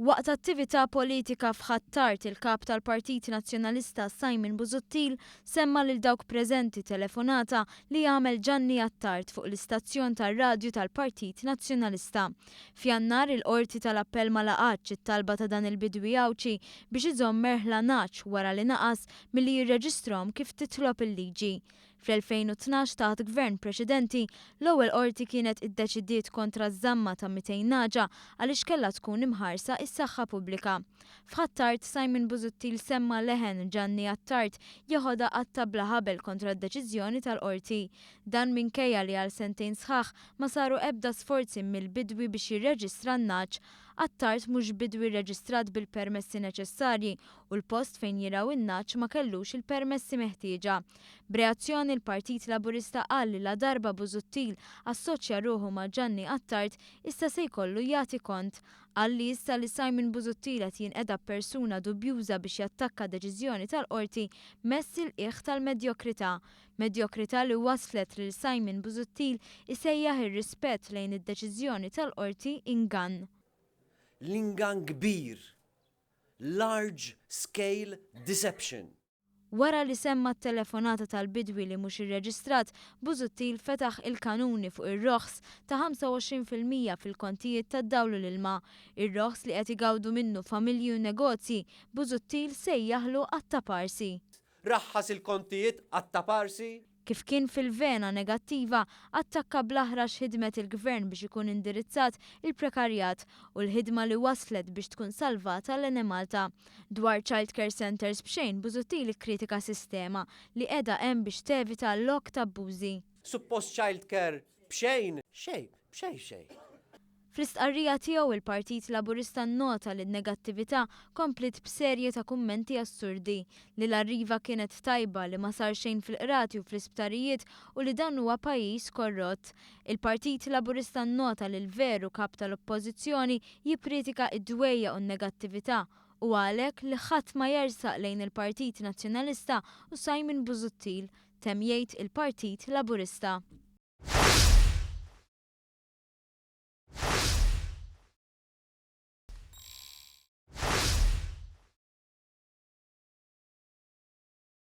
Waqt attività politika f'Ħattart, il-kap tal-Partit Nazzjonalista Simon Busuttil semma lil dawk preżenti telefonata li jagħmel ġanni għat-tard fuq l-istazzjon tar-radju tal-Partit Nazzjonalista. F'Jannar il-qorti tal-appell ma laqatx it-talba ta' dan il-bidwi Awċi biex iżomm merħla naċ wara li naqas milli jirreġistrahom kif titlob il-liġi. Fl-2012 taħt gvern preċedenti, l-ewwel qorti kienet iddeċidiet kontra żamma ta' 200 naġa għaliex kellha tkun imħarsa is-saħħa pubblika. F'Ħattart Simon Busuttil semma leħen ġanni għat-tard jeħodha qatt-tabla ħabel kontra d-deċiżjoni tal-qorti. Dan minkejja li għal sentejn sħaħ ma saru ebda sforzi mill-bidwi biex jirreġistra n-naġ. Għat-tard mhux bidwi rreġistrat bil-permessi neċessarji u l-post fejn jiraw in-naġ ma kellux il-permessi meħtieġa. B'reazzjoni l-Partit Laburista qal li la darba Busuttil assoċja ruħu ma' ġanni għat-tard issa se jkollu jagħti kont. Qal li issa li Simon Busuttil qed jinqeda persuna dubjuża biex jattakka deċiżjoni tal-qorti messi l-qiegħ tal-medjokrità. Medjokrità li waslet lil Simon Busuttil isejjaħ ir-rispett lejn id-deċiżjoni tal-qorti ingann. L-ingann kbir, large scale deception. Wara li semma t-telefonata tal-bidwi li mhux irreġistrat, Busuttil fetaħ il-kanuni fuq ir-roħs ta' 25% fil-kontijiet tad-dawl u l-ilma. Ir-roħs li qed igawdu minnu familji u negozji, Busuttil sejjaħlu għat-taparsi. Raħħas il-kontijiet għat-taparsi? Kif kien fil-vena negattiva, attakka bl-aħrax ħidmet il-gvern biex ikun indirizzat il-prekarjat u l-ħidma li waslet biex tkun salvata l-Malta. Dwar child care centers b'xejn Busuttil ikkritika sistema li qiegħda hemm biex tevita l-lok ta' abbużi. Suppost child care b'xejn? Xejn. Fl-istqarrija tiegħu il-Partit Laburista nnota li n-negattività komplit b'serje ta' kummenti assurdi li l-arriva kienet tajba li ma sar xejn fil-qrati u fl-isptarijiet u li dan huwa pajjiż korrott. Il-Partit Laburista nnota li l-veru kap tal-Oppożizzjoni jipperitika id-dwejja u n-negattività u għalhekk li ħadd ma jersaq lejn il-Partit Nazzjonalista u Simon Busuttil temm jgħid il-Partit Laburista.